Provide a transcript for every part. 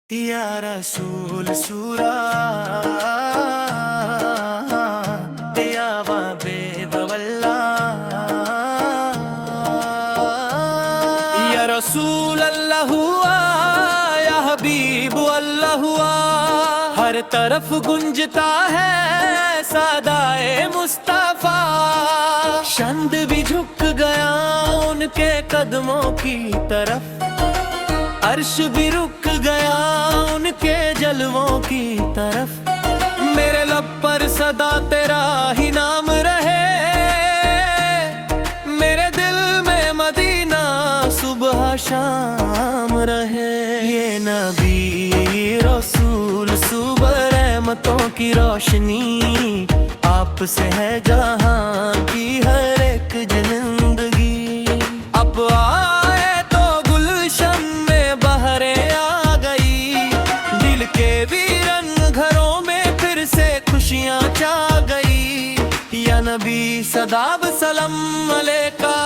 या रसूल सूरा या वाबेद वल्लाह या रसूल अल्लाह हुआ या हबीब अल्लाह हुआ। हर तरफ गुंजता है सदाए मुस्तफा। चंद भी झुक गया उनके कदमों की तरफ, अर्श भी रुक गया उनके जलवों की तरफ। मेरे लब पर सदा तेरा ही नाम रहे, मेरे दिल में मदीना सुबह शाम रहे। ये नबी रसूल सुबह रहमतों की रोशनी, आपसे है जहां की हर एक जिंदगी। अब आए तो गुलशन में बहरे आ गई, दिल के वीरन घरों में फिर से खुशियां छा गई। या नबी सदाब सलाम अलैका,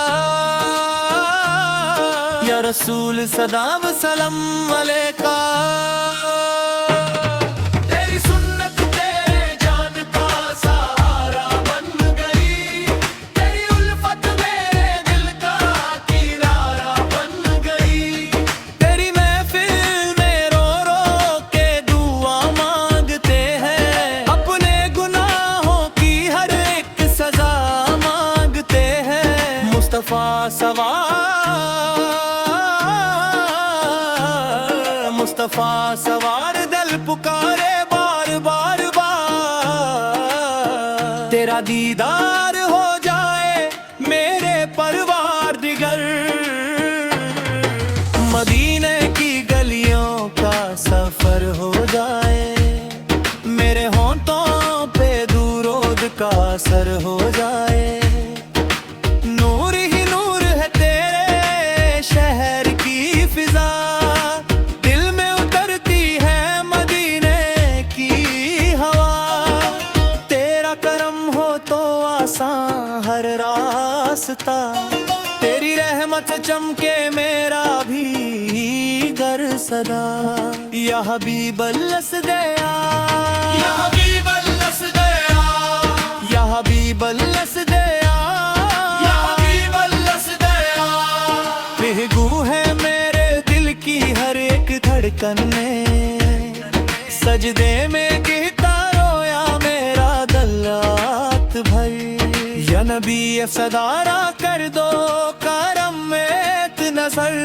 या रसूल सदाब सलाम अलैका। मुस्तफा सवार दल पुकारे बार बार बार। तेरा दीदार हो जाए मेरे परवार दिगर, मदीने की गलियों का सफर हो जाए, मेरे होंठों पे दूरोद का असर हो जाए। हर रास्ता तेरी रहमत चमके मेरा भी घर सदा। या हबीब अल्लाह दया, या हबीब अल्लाह दया, या हबीब अल्लाह दया, या हबीब अल्लाह दया। बेगू है मेरे दिल की हर एक धड़कन में, सजदे में गिरता रोया मेरा दल्लात भर। या नबी सदारा कर दो करम में नजर,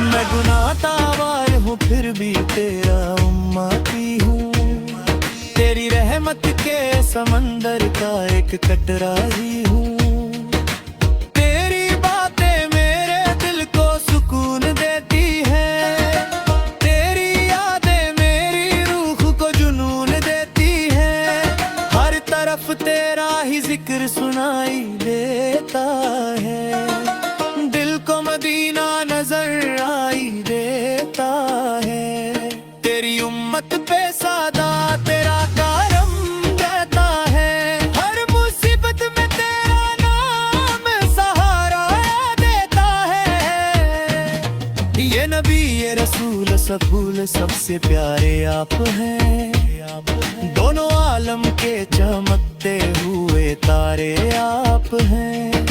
मैं गुनाहगार हूँ फिर भी तेरा उम्मती हूँ। तेरी रहमत के समंदर का एक कतरा ही हूँ। तेरी बातें मेरे दिल को सुकून देती है, तेरी यादें मेरी रूह को जुनून देती है। हर तरफ तेरा ही जिक्र सुनाई देता है, दिल को मदीना नजर आई देता है। तेरी उम्मत पे सादा तेरा करम रहता है, हर मुसीबत में तेरा नाम सहारा देता है। ये नबी ये रसूल सबूल सबसे प्यारे आप हैं, दोनों आलम के चमकते हुए तारे आप हैं।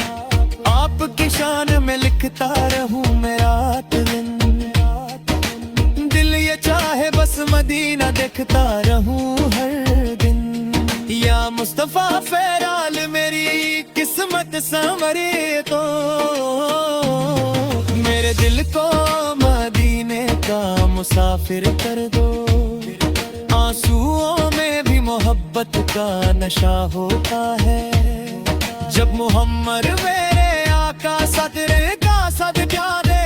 आपकी शान में लिखता रहूं मैं रात दिन, दिल ये चाहे बस मदीना देखता रहूं हर दिन। या मुस्तफा फैराल मेरी किस्मत संवरे तो, मेरे दिल को मदीने का मुसाफिर कर दो। आंसुओं में भी मोहब्बत का नशा होता है, जब मोहम्मद मेरे आका सदरे का सदका दे।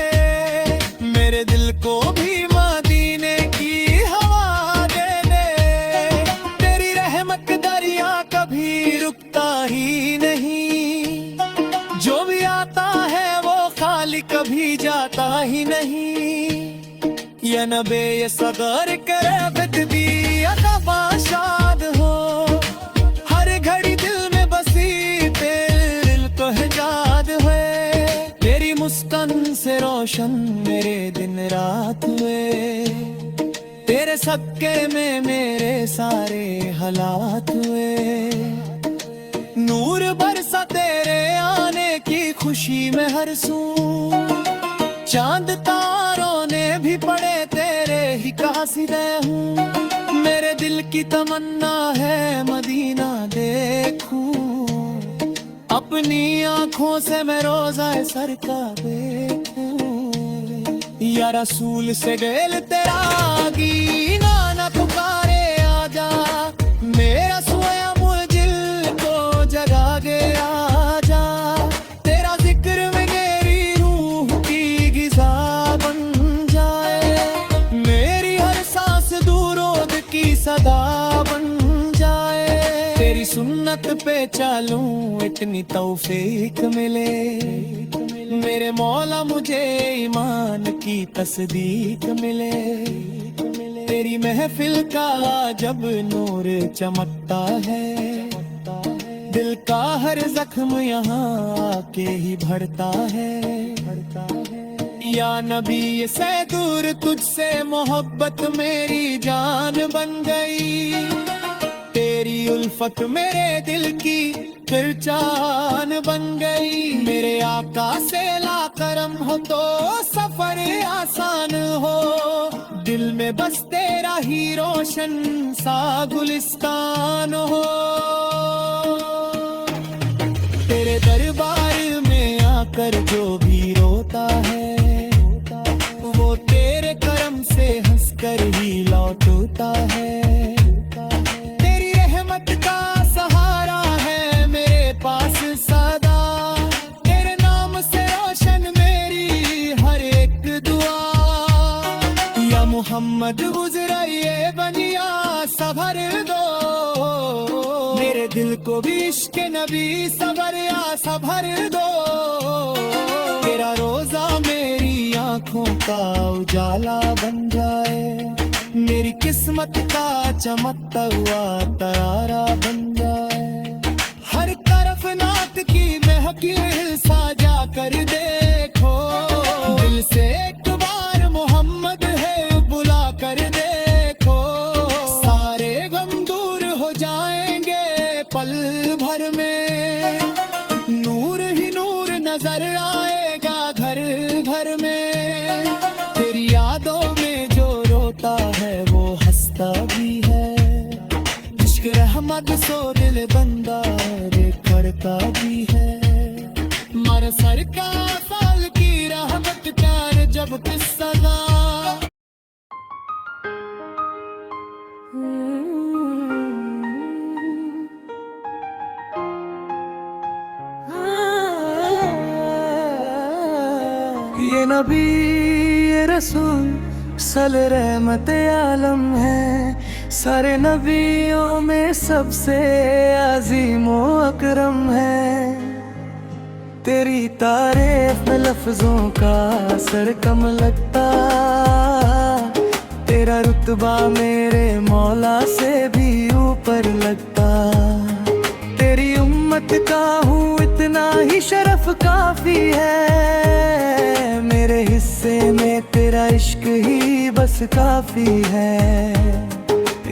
मेरे दिल को भी मदीने की हवा दे दे। तेरी रहमत दरिया कभी रुकता ही नहीं, जो भी आता है वो खाली कभी जाता ही नहीं। या नबी ये सगर करे बदबी शाद हो, हर घड़ी दिल में बसी तेरे दिल को हिजाद है। तेरी मुस्कान से रोशन रोशन मेरे दिन रात हुए, तेरे सदके में मेरे सारे हालात हुए। नूर बरसा तेरे आने की खुशी में हर सू, चांद तारों ने भी पड़े तेरे ही कासिदे हूँ। मेरे दिल की तमन्ना है मदीना देखूं, अपनी आँखों से मैं रोज़ा सर का देखूं। या रसूल से दिल तेरा गीना न पुकारे आजा, मेरा सोया दिल को जगा के आजा। तेरा जिक्र में मेरी रूह की गिज़ा बन जाए, मेरी हर सांस दूरोद की सदा बन जाए। तेरी सुन्नत पे चलूं इतनी तौफीक मिले, मेरे मौला मुझे ईमान की तस्दीक मिले। तेरी महफिल का जब नूर चमकता है, दिल का हर जख्म यहाँ आके ही भरता है। या नबी से दूर तुझसे मोहब्बत मेरी जान बन गई, तेरी उल्फत मेरे दिल की फिर जान बन गई। मेरे आका से ला करम हो तो सफर आसान हो, दिल में बस तेरा ही रोशन सा गुलिस्तान हो। तेरे दरबार में आकर जो भी रोता है, वो तेरे करम से हंसकर ही लौटता है। तेरी रहमत का सहारा है मेरे पास सदा, तेरे नाम से रोशन मेरी हर एक दुआ। या मोहम्मद गुजराइए बनिया सबर दो, मेरे दिल को भी इश्क नबी सबर या सबर दो। तेरा रोजा मेरी आँखों का उजाला बन जाए, मेरी किस्मत का चमकता हुआ तारा बन जाए। हर तरफ नात की महकिल साजा कर देखो, दिल से एक बार मोहम्मद है बुला कर देखो। सारे गम दूर हो जाएंगे पल भर में, नूर ही नूर नजर आएगा घर घर में। तेरी यादों में जो रोता है वो हंसता भी है, इश्क रहमत सो दिल बंदा रे करता भी है। मर सर का साल की रहमत कर जब किस्सा ये नबी ये रसूल सल रहमत आलम है, सारे नबियों में सबसे अजीम व अकरम है। तेरी तारीफ में लफ्जों का असर कम लगता, तेरा रुतबा मेरे मौला से भी ऊपर लगता। तेरी उम्मत का हूँ इतना ही शरफ काफी है, मेरे हिस्से में तेरा इश्क ही बस काफी है।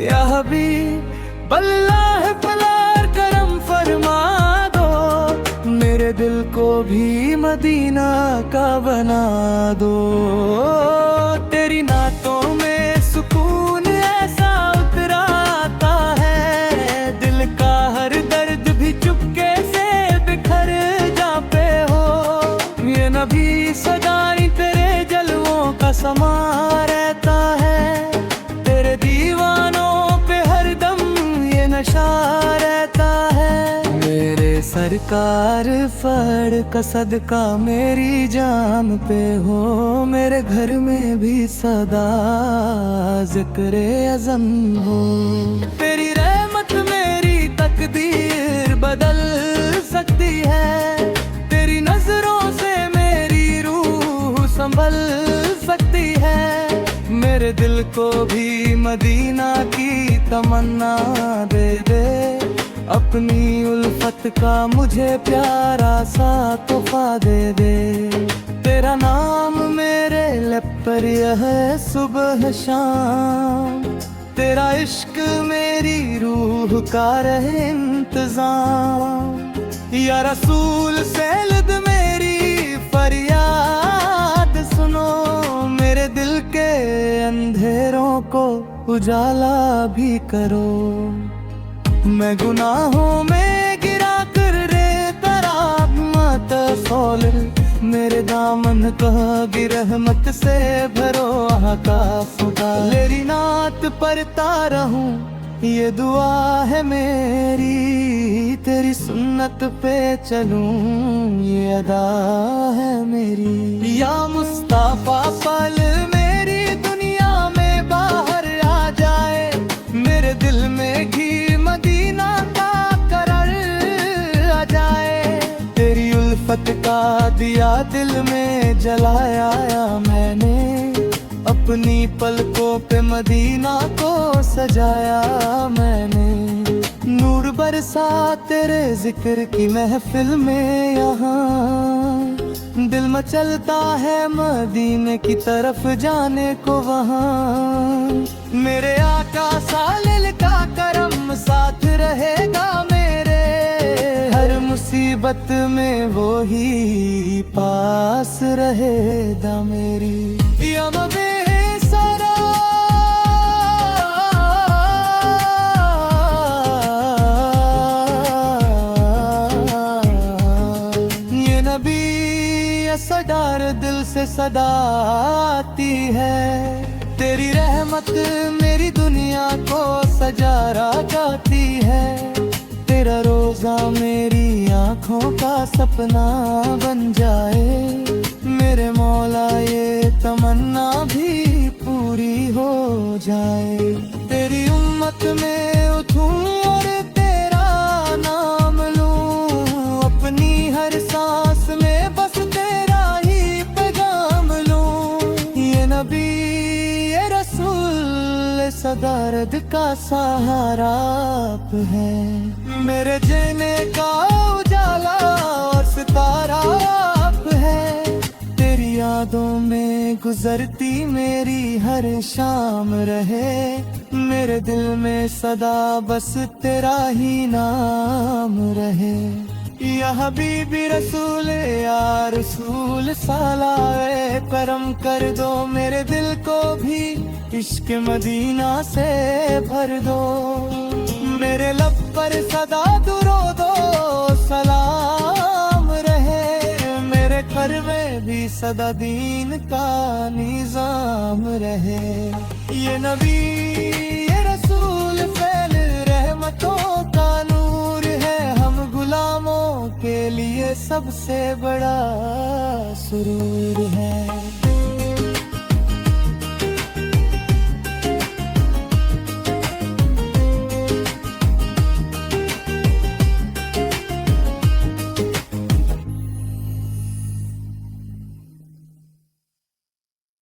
या हबीब अल्लाह पलार करम फरमा दो, मेरे दिल को भी मदीना का बना दो। तेरी नातों में सुकून ऐसा उतरा आता है, दिल का हर दर्द भी चुपके से बिखर जाते हो। ये नबी सदाई तेरे जलवों का समा रहता है, तेरे दीवानों पे हर दम ये नशा रहता है। मेरे सरकार फड़ का सदका मेरी जान पे हो, मेरे घर में भी सदा जिक्र अज़म हो। तेरी रहमत मेरी तकदीर बदल सकती है, तेरी नजरों से मेरी रूह संभल सकती है। मेरे दिल को भी मदीना की तमन्ना दे दे, अपनी उल्फत का मुझे प्यारा सा तोहफा दे दे। तेरा नाम मेरे लिप पर यह सुबह शाम, तेरा इश्क मेरी रूह का रहे इंतजाम। या रसूल सैयद मेरी फरियाद सुनो, मेरे दिल के अंधेरों को उजाला भी करो। मैं गुनाहों में गिरा कर रे तराब मत खोल, मेरे दामन को रहमत से भरो आका खुदा। तेरी नात पढ़ता रहूं ये दुआ है मेरी, तेरी सुन्नत पे चलूं ये अदा है मेरी। या मुस्तफा पल मेरी दुनिया में बाहर आ जाए, मेरे दिल में घी मदीना का करार आ जाए। तेरी उल्फत का दिया दिल में जलाया मैंने, अपनी पलकों पे मदीना को सजाया मैंने। नूर बरसा तेरे जिक्र की महफिल में यहाँ, दिल मचलता है मदीने की तरफ जाने को वहाँ। मेरे आका सालिल का करम साथ रहेगा मेरे, हर मुसीबत में वो ही पास रहेगा मेरी। या बेसरा ये नबी सदार दिल से सदा आती है, तेरी रहमत मेरी दुनिया को सजारा जाती है। तेरा रोजा मेरी आँखों का सपना बन जाए, मेरे मौला ये तमन्ना भी पूरी हो जाए। तेरी उम्मत में उठूं और तेरा नाम लूं, अपनी हर सांस में बस तेरा ही पैगाम लूं। ये नबी ये रसूल सदारद का सहारा आप है, मेरे जीने का उजाला और सितारा आप है। तेरी यादों में गुजरती मेरी हर शाम रहे, मेरे दिल में सदा बस तेरा ही नाम रहे। या हबीबी रसूल या रसूल सालाए करम कर दो, मेरे दिल को भी इश्क मदीना से भर दो। मेरे लब पर सदा दुरूदो सलाम रहे, मेरे घर में भी सदा दीन का निजाम रहे। ये नबी ये रसूल फैल रहमतों का नूर है, हम गुलामों के लिए सबसे बड़ा सुरूर है।